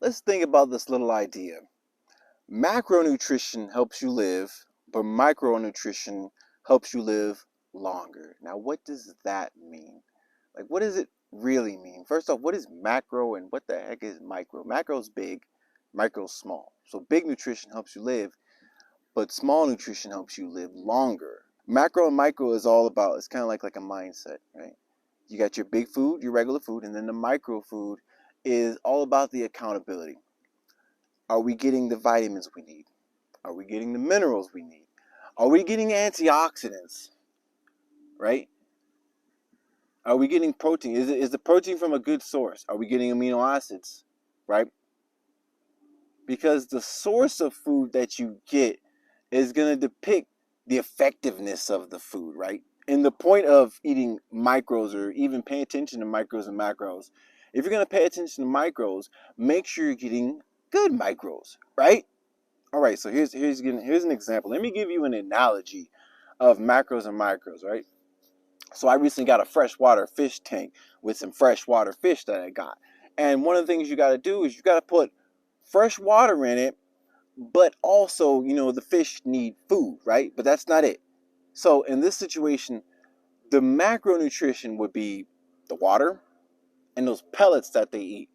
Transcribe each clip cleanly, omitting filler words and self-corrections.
Let's think about this little idea. Macronutrition helps you live, but micronutrition helps you live longer. Now, what does that mean? Like, what does it really mean? First off, what is macro and what the heck is micro? Macro is big, micro is small. So, big nutrition helps you live, but small nutrition helps you live longer. Macro and micro is all about, it's kind of like a mindset, right? You got your big food, your regular food, and then the micro food is all about the accountability. Are we getting the vitamins we need? Are we getting the minerals we need? Are we getting antioxidants, right? Are we getting protein? Is the protein from a good source? Are we getting amino acids, right? Because the source of food that you get is going to depict the effectiveness of the food, right? And the point of eating micros, or even paying attention to micros and macros, if you're going to pay attention to micros, make sure you're getting good micros, right? All right, so here's an example. Let me give you an analogy of macros and micros, right? So I recently got a freshwater fish tank with some freshwater fish that I got. And one of the things you got to do is you got to put fresh water in it, but also, the fish need food, right? But that's not it. So in this situation, the macronutrition would be the water and those pellets that they eat.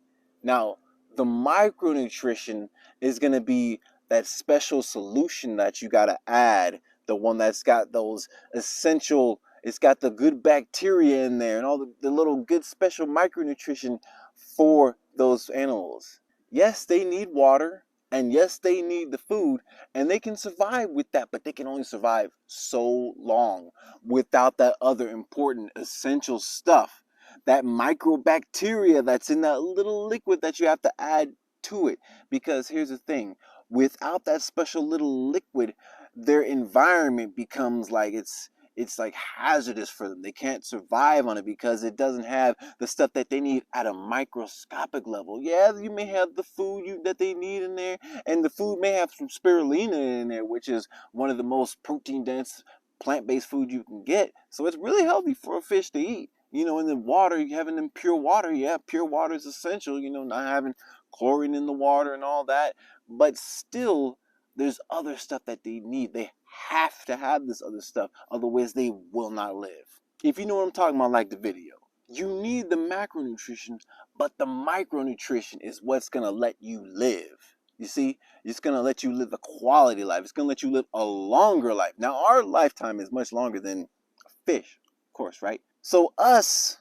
Now, the micronutrition is going to be that special solution that you got to add, the one that's got those essential, it's got the good bacteria in there and all the little good special micronutrition for those animals. Yes, they need water, and yes, they need the food, and they can survive with that, but they can only survive so long without that other important essential stuff, that microbacteria that's in that little liquid that you have to add to it. Because here's the thing, without that special little liquid, their environment becomes like it's like hazardous for them. They can't survive on it because it doesn't have the stuff that they need at a microscopic level. Yeah, you may have the food that they need in there, and the food may have some spirulina in there, which is one of the most protein dense plant-based food you can get. So it's really healthy for a fish to eat. In the water, you having them pure water. Yeah, pure water is essential, not having chlorine in the water and all that. But still, there's other stuff that they need. They have to have this other stuff, otherwise they will not live. If you know what I'm talking about, like the video. You need the macronutrition, but the micronutrition is what's going to let you live. You see, it's going to let you live a quality life. It's going to let you live a longer life. Now, our lifetime is much longer than a fish, of course, right? So us,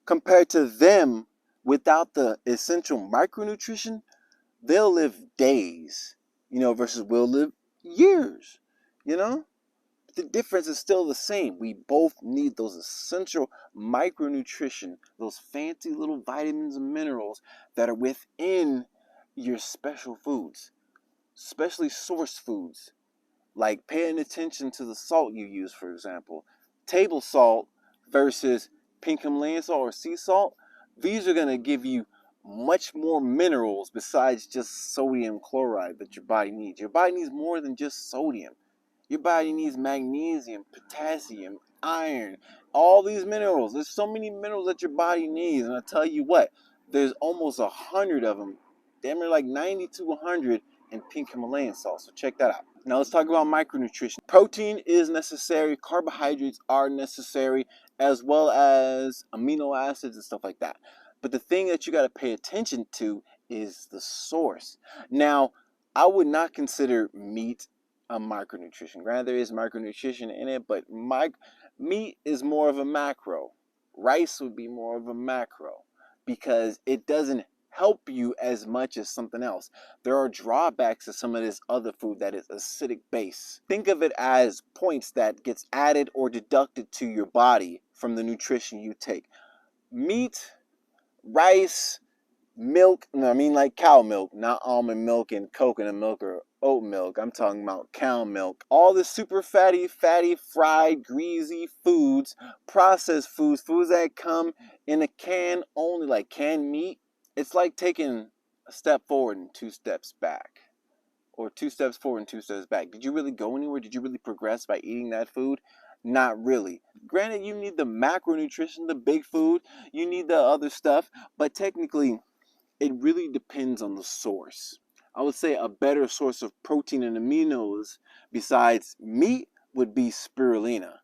compared to them, without the essential micronutrition, they'll live days, versus we'll live years, you know? The difference is still the same. We both need those essential micronutrition, those fancy little vitamins and minerals that are within your special foods, especially source foods, like paying attention to the salt you use, for example. Table salt versus pink Himalayan salt or sea salt, these are going to give you much more minerals besides just sodium chloride that your body needs. Your body needs more than just sodium. Your body needs magnesium, potassium, iron, all these minerals. There's so many minerals that your body needs. And I tell you what, there's almost 100 of them. Damn near like 90 to 100 in pink Himalayan salt. So check that out. Now let's talk about micronutrition. Protein is necessary. Carbohydrates are necessary, as well as amino acids and stuff like that. But the thing that you got to pay attention to is the source. Now, I would not consider meat a micronutrition. Granted, there is micronutrition in it, but meat is more of a macro. Rice would be more of a macro because it doesn't help you as much as something else. There are drawbacks to some of this other food that is acidic base. Think of it as points that gets added or deducted to your body from the nutrition you take. Meat, rice, milk, no, I mean like cow milk, not almond milk and coconut milk or oat milk. I'm talking about cow milk. All the super fatty, fried, greasy foods, processed foods, foods that come in a can only, like canned meat. It's like taking a step forward and 2 steps back, or 2 steps forward and 2 steps back. Did you really go anywhere? Did you really progress by eating that food? Not really. Granted, you need the macronutrition, the big food, you need the other stuff, but technically, It really depends on the source. I would say a better source of protein and aminos besides meat would be spirulina.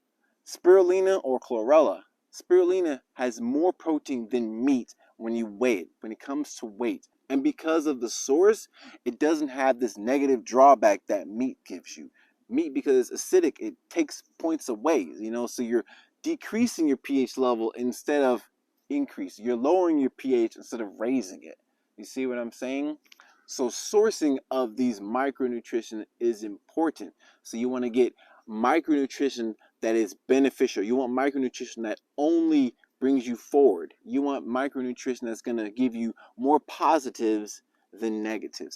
Spirulina or chlorella. Spirulina has more protein than meat when you weigh it, when it comes to weight. And because of the source, it doesn't have this negative drawback that meat gives you. Meat, because it's acidic, it takes points away, so you're decreasing your pH level instead of increasing. You're lowering your pH instead of raising it. You see what I'm saying? So sourcing of these micronutrition is important. So you want to get micronutrition that is beneficial. You want micronutrition that only brings you forward. You want micronutrition that's going to give you more positives than negatives.